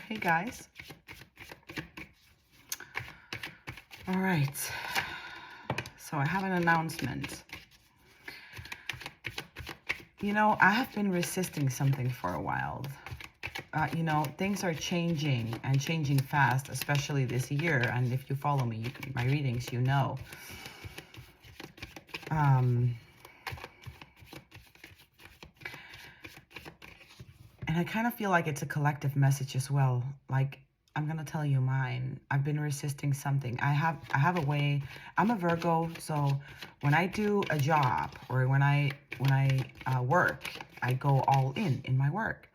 Hey guys. All right. So I have an announcement. You know, I have been resisting something for a while. Things are changing and changing fast, especially this year. And if you follow me, my readings, you know. And I kind of feel like it's a collective message as well. Like, I'm gonna tell you mine. I've been resisting something. I have a way. I'm a Virgo, so when I do a job or when I work, I go all in my work,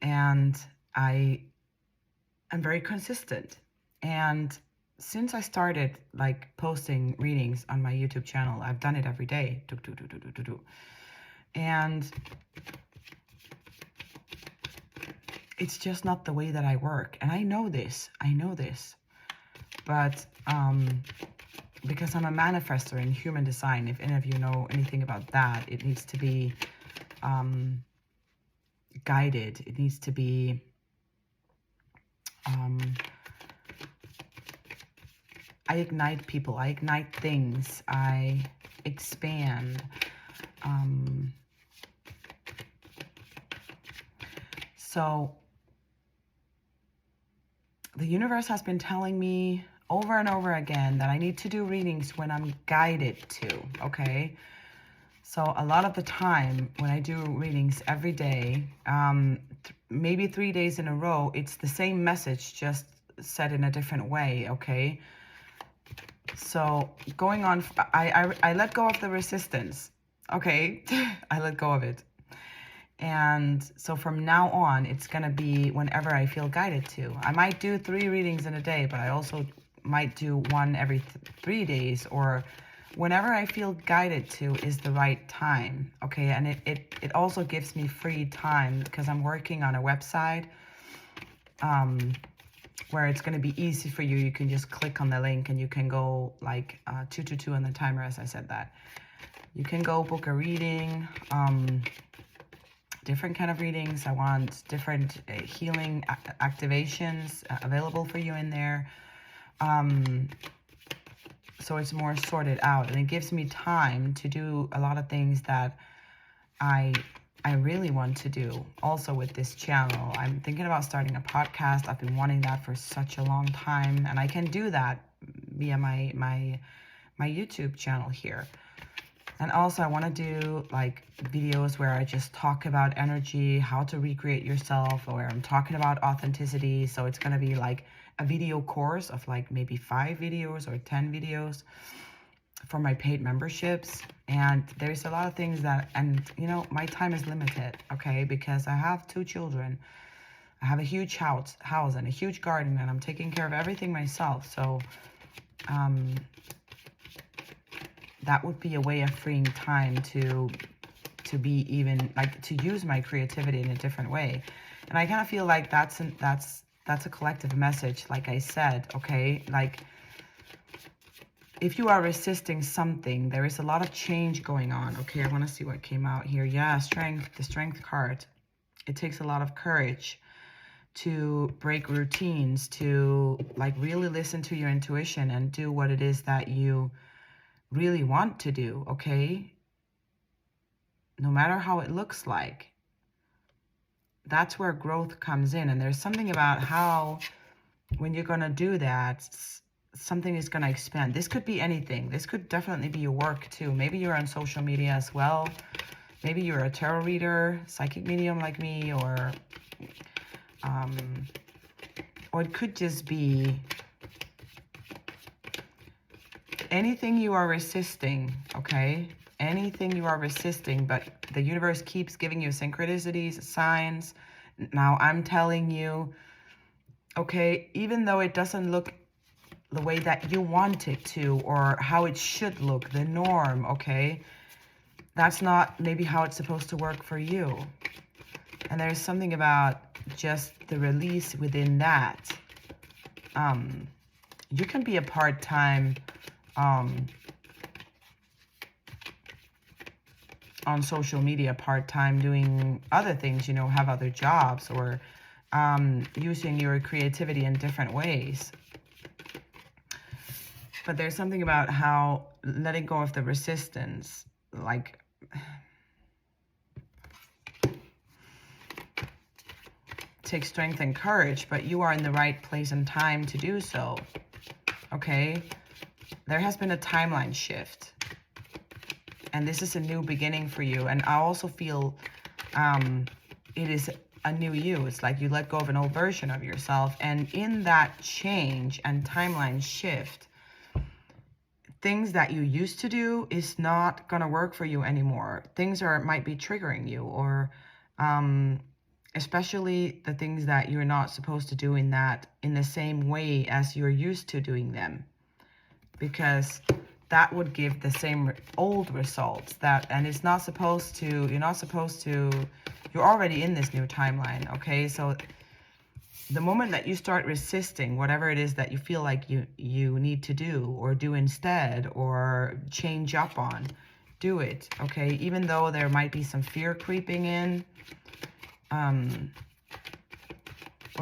and I am very consistent. And since I started like posting readings on my YouTube channel, I've done it every day. And it's just not the way that I work. And I know this. But because I'm a manifestor in human design, if any of you know anything about that, it needs to be guided. It needs to be I ignite people. I ignite things. I expand. So the universe has been telling me over and over again that I need to do readings when I'm guided to, okay? So a lot of the time when I do readings every day, maybe 3 days in a row, it's the same message, just said in a different way, okay? So going on, I let go of the resistance, okay? I let go of it. And so from now on, it's going to be whenever I feel guided to. I might do 3 readings in a day, but I also might do one every 3 days, or whenever I feel guided to is the right time. Okay. And it also gives me free time because I'm working on a website where it's going to be easy for you. You can just click on the link and you can go like 222 on the timer, as I said that. You can go book a reading. Different kind of readings. I want different healing activations available for you in there. So it's more sorted out, and it gives me time to do a lot of things that I really want to do. Also with this channel, I'm thinking about starting a podcast. I've been wanting that for such a long time, and I can do that via my YouTube channel here. And also I want to do like videos where I just talk about energy, how to recreate yourself, or I'm talking about authenticity. So it's going to be like a video course of like maybe 5 videos or 10 videos for my paid memberships. And there's a lot of things that, and you know, my time is limited, okay? Because I have 2 children. I have a huge house and a huge garden, and I'm taking care of everything myself. So, that would be a way of freeing time to be even like to use my creativity in a different way. And I kind of feel like that's a collective message, like I said, okay? Like if you are resisting something, there is a lot of change going on. Okay, I want to see what came out here. Yeah, strength, the strength card. It takes a lot of courage to break routines, to like really listen to your intuition and do what it is that you really want to do, okay? No matter how it looks like. That's where growth comes in. And there's something about how when you're going to do that, something is going to expand. This could be anything. This could definitely be your work too. Maybe you're on social media as well. Maybe you're a tarot reader, psychic medium like me, or it could just be anything you are resisting, okay? Anything you are resisting, but the universe keeps giving you synchronicities, signs. Now I'm telling you, okay, even though it doesn't look the way that you want it to or how it should look, the norm, okay? That's not maybe how it's supposed to work for you. And there's something about just the release within that. You can be a part-time on social media, part-time doing other things, you know, have other jobs, or using your creativity in different ways. But there's something about how letting go of the resistance, like, takes strength and courage, but you are in the right place and time to do so. Okay? There has been a timeline shift. And this is a new beginning for you. And I also feel it is a new you. It's like you let go of an old version of yourself. And in that change and timeline shift, things that you used to do is not going to work for you anymore. Things might be triggering you, or especially the things that you're not supposed to do in the same way as you're used to doing them, because that would give the same old results. And it's not supposed to, you're already in this new timeline. Okay, so the moment that you start resisting whatever it is that you feel like you need to do, or do instead, or change up on, do it. Okay, even though there might be some fear creeping in, or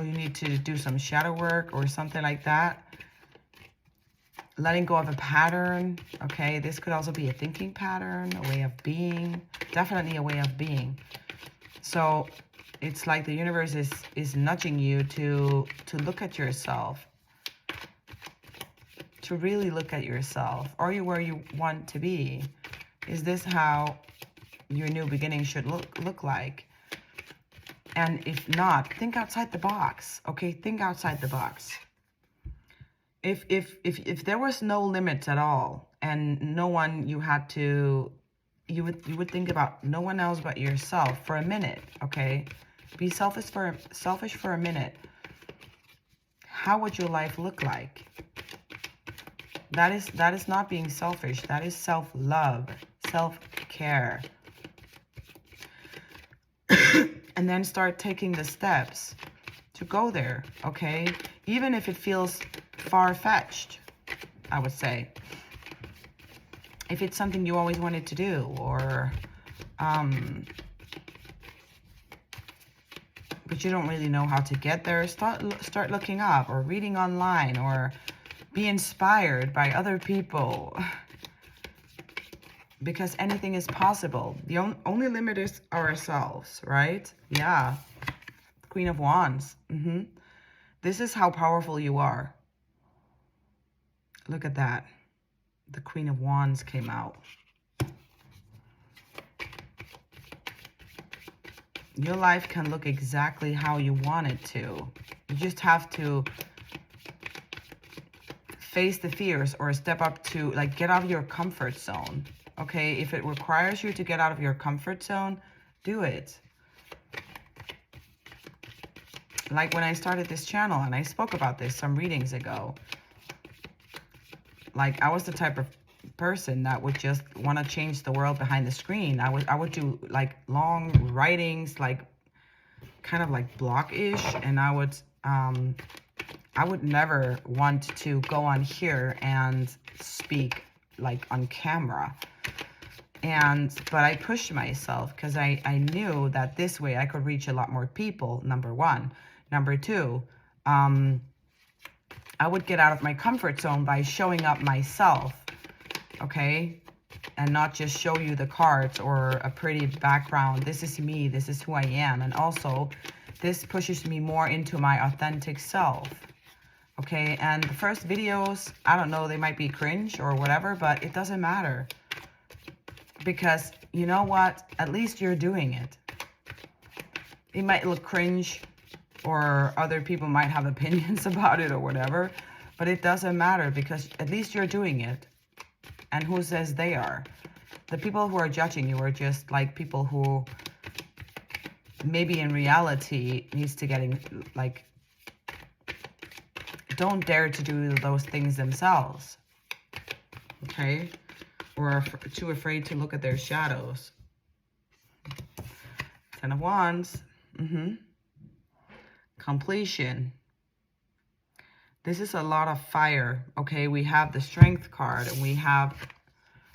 you need to do some shadow work or something like that. Letting go of a pattern. Okay, this could also be a thinking pattern, a way of being, definitely a way of being. So it's like the universe is nudging you to look at yourself, to really look at yourself. Are you where you want to be? Is this how your new beginning should look like? And if not, think outside the box. Okay, think outside the box. If there was no limits at all, and no one you would think about no one else but yourself for a minute. Okay, be selfish for a minute. How would your life look like? That is not being selfish. That is self-love, self-care. And then start taking the steps to go there. Okay, even if it feels far-fetched, I would say. If it's something you always wanted to do, or but you don't really know how to get there, start looking up, or reading online, or be inspired by other people, because anything is possible. The only limit is ourselves, right? Yeah. Queen of Wands. This is how powerful you are. Look at that. The Queen of Wands came out. Your life can look exactly how you want it to. You just have to face the fears, or step up to, like, get out of your comfort zone. Okay, if it requires you to get out of your comfort zone, do it. Like when I started this channel, and I spoke about this some readings ago. Like, I was the type of person that would just want to change the world behind the screen. I would do like long writings, like kind of like block-ish, and I would never want to go on here and speak like on camera. But I pushed myself, because I knew that this way I could reach a lot more people, number one. Number two, I would get out of my comfort zone by showing up myself, okay? And not just show you the cards or a pretty background. This is me, this is who I am. And also, this pushes me more into my authentic self, okay? And the first videos, I don't know, they might be cringe or whatever, but it doesn't matter. Because you know what? At least you're doing it. It might look cringe, or other people might have opinions about it or whatever, but it doesn't matter, because at least you're doing it. And who says they are? The people who are judging you are just like people who maybe in reality needs to don't dare to do those things themselves, okay? Or are too afraid to look at their shadows. Ten of Wands. Completion. This is a lot of fire, okay? We have the Strength card, and we have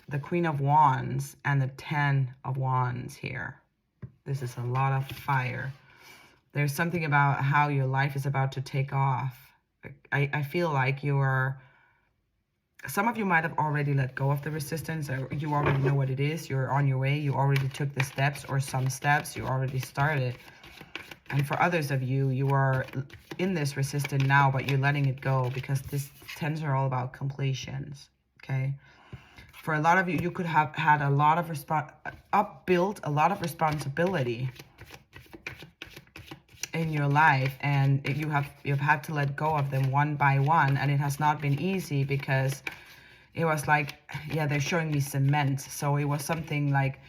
the Queen of Wands and the 10 of Wands here. This is a lot of fire. There's something about how your life is about to take off. I feel like some of you might have already let go of the resistance, or you already know what it is. You're on your way. You already took the steps, or some steps. You already started. And for others of you, you are in this resistance now, but you're letting it go, because this tens are all about completions, okay? For a lot of you, you could have had a lot of built a lot of responsibility in your life, and you've had to let go of them one by one, and it has not been easy, because it was like, yeah, they're showing me cement. So it was something like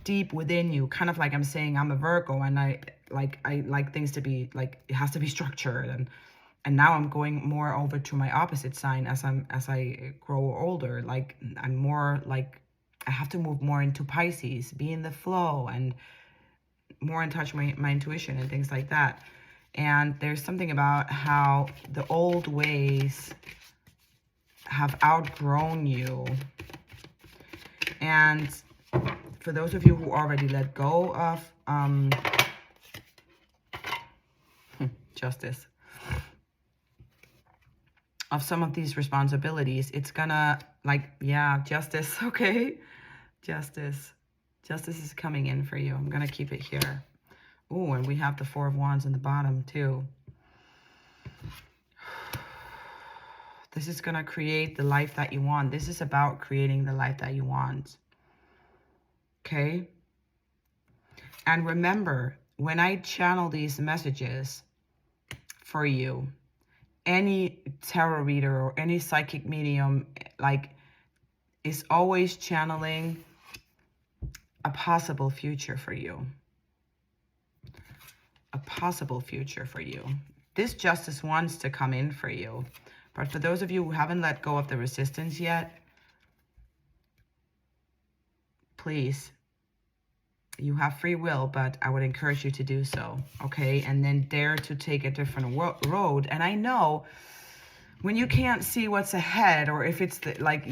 deep within you, kind of like I'm saying I'm a Virgo, and I like things to be like, it has to be structured, and now I'm going more over to my opposite sign as I grow older. Like I'm more like, I have to move more into Pisces, be in the flow, and more in touch with my intuition and things like that. And there's something about how the old ways have outgrown you. And for those of you who already let go of justice, of some of these responsibilities, it's gonna, like, yeah, justice, okay? Justice is coming in for you. I'm gonna keep it here. Oh, and we have the Four of Wands in the bottom too. This is gonna create the life that you want. This is about creating the life that you want. Okay? And remember, when I channel these messages for you, any tarot reader or any psychic medium, like, is always channeling a possible future for you. A possible future for you. This justice wants to come in for you. But for those of you who haven't let go of the resistance yet, please, you have free will, but I would encourage you to do so, okay? And then dare to take a different road. And I know when you can't see what's ahead, or if it's like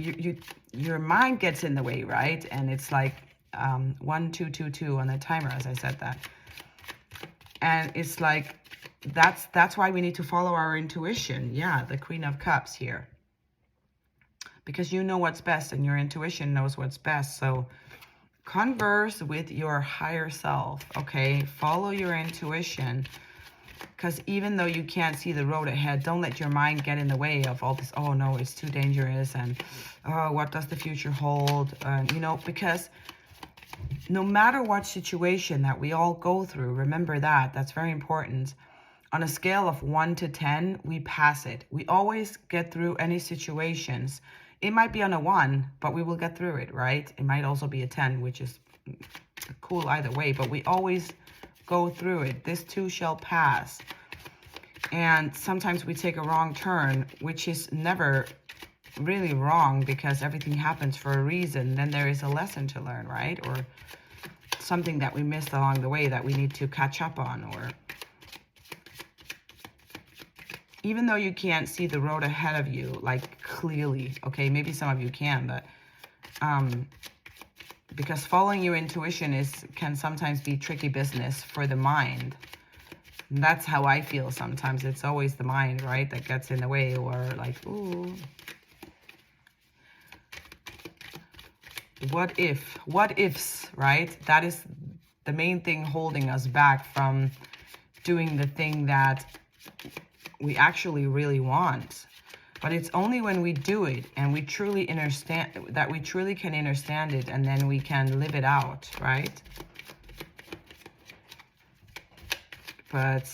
your mind gets in the way, right? And it's like 1 2 2 2 on the timer, as I said that. And it's like, that's why we need to follow our intuition. Yeah, the Queen of Cups here. Because you know what's best, and your intuition knows what's best. So converse with your higher self, okay? Follow your intuition. Because even though you can't see the road ahead, don't let your mind get in the way of all this, oh no, it's too dangerous, and oh, what does the future hold? You know, because no matter what situation that we all go through, remember that, that's very important. On a scale of 1 to 10, we pass it. We always get through any situations. It might be on a 1, but we will get through it, right? It might also be a 10, which is cool either way, but we always go through it. This too shall pass. And sometimes we take a wrong turn, which is never really wrong, because everything happens for a reason. Then there is a lesson to learn, right? Or something that we missed along the way that we need to catch up on. Or even though you can't see the road ahead of you, like, clearly, okay, maybe some of you can, but because following your intuition can sometimes be tricky business for the mind. And that's how I feel sometimes. It's always the mind, right, that gets in the way, or like, ooh, what ifs, right? That is the main thing holding us back from doing the thing that we actually really want. But it's only when we do it and we truly understand, that we truly can understand it, and then we can live it out, right? But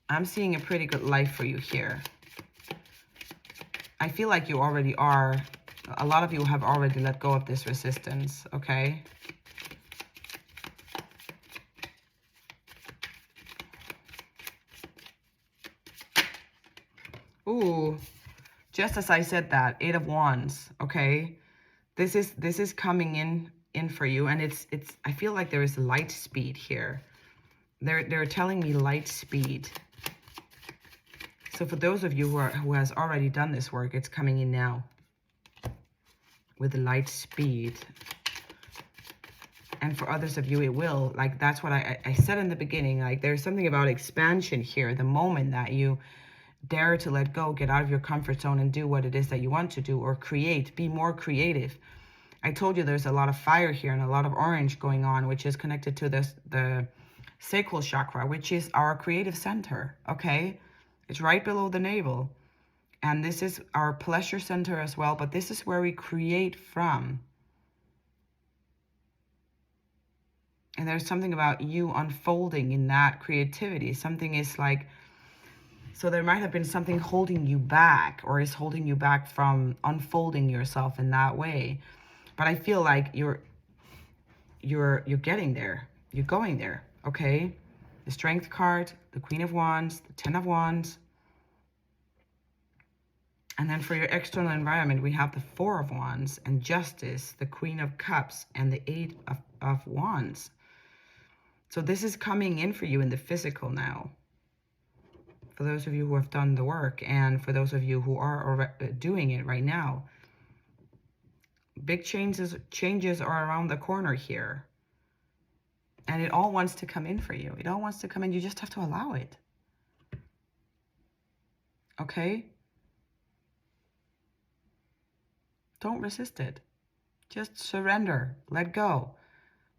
I'm seeing a pretty good life for you here. I feel like you already are. A lot of you have already let go of this resistance, okay? Ooh, just as I said that, 8 of Wands, okay? This is coming in for you, and it's I feel like there is light speed here. They're telling me light speed. So for those of you who has already done this work, it's coming in now with light speed. And for others of you, it will. Like, that's what I said in the beginning. Like, there's something about expansion here. The moment that you dare to let go, get out of your comfort zone and do what it is that you want to do, or create, be more creative. I told you there's a lot of fire here and a lot of orange going on, which is connected to the sacral chakra, which is our creative center, okay? It's right below the navel. And this is our pleasure center as well, but this is where we create from. And there's something about you unfolding in that creativity. Something is like, so there might have been something holding you back, or is holding you back from unfolding yourself in that way. But I feel like you're getting there. You're going there, okay? The Strength card, the Queen of Wands, the Ten of Wands. And then for your external environment, we have the Four of Wands and Justice, the Queen of Cups, and the Eight of Wands. So this is coming in for you in the physical now. For those of you who have done the work, and for those of you who are doing it right now. Big changes are around the corner here. And it all wants to come in for you. It all wants to come in. You just have to allow it. Okay? Don't resist it. Just surrender. Let go.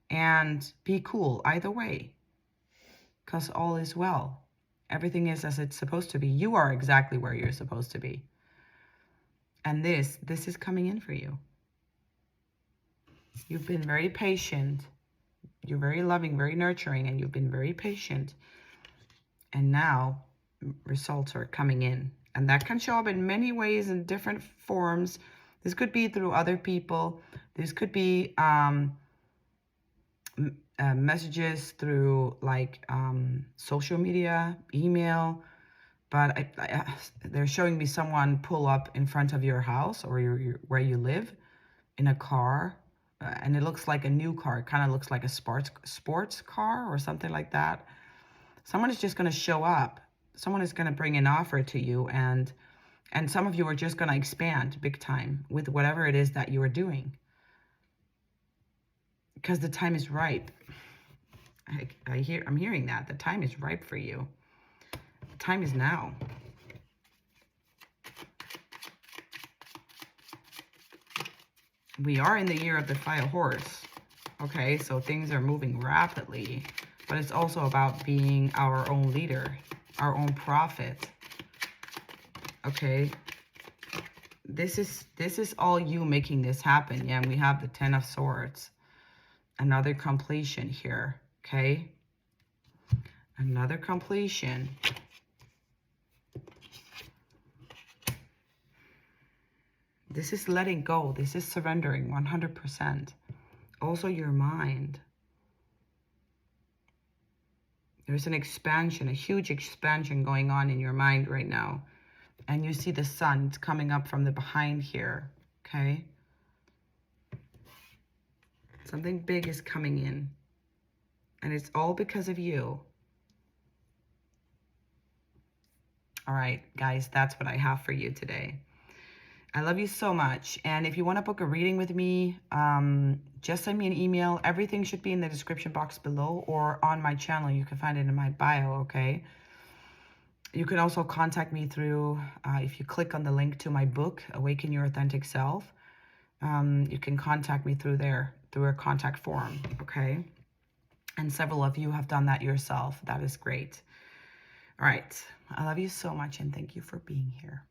And be cool either way. Because all is well. Everything is as it's supposed to be. You are exactly where you're supposed to be. And this is coming in for you. You've been very patient. You're very loving, very nurturing, and you've been very patient. And now results are coming in. And that can show up in many ways, in different forms. This could be through other people. This could be messages through like social media, email. But they're showing me someone pull up in front of your house or where you live in a car. And it looks like a new car. It kind of looks like a sports car or something like that. Someone is just going to show up. Someone is going to bring an offer to you. And some of you are just going to expand big time with whatever it is that you are doing. Because the time is ripe. I'm hearing that. The time is ripe for you. The time is now. We are in the year of the fire horse. Okay, so things are moving rapidly. But it's also about being our own leader, our own prophet. Okay. This is all you making this happen. Yeah, and we have the Ten of Swords. Another completion here. Okay. Another completion. This is letting go. This is surrendering 100%. Also your mind. There's an expansion, a huge expansion going on in your mind right now. And you see the sun. It's coming up from the behind here. Okay? Something big is coming in. And it's all because of you. All right, guys, that's what I have for you today. I love you so much. And if you want to book a reading with me, just send me an email. Everything should be in the description box below or on my channel. You can find it in my bio, okay? You can also contact me through, if you click on the link to my book, Awaken Your Authentic Self, you can contact me through there, through a contact form, okay? And several of you have done that yourself. That is great. All right. I love you so much and thank you for being here.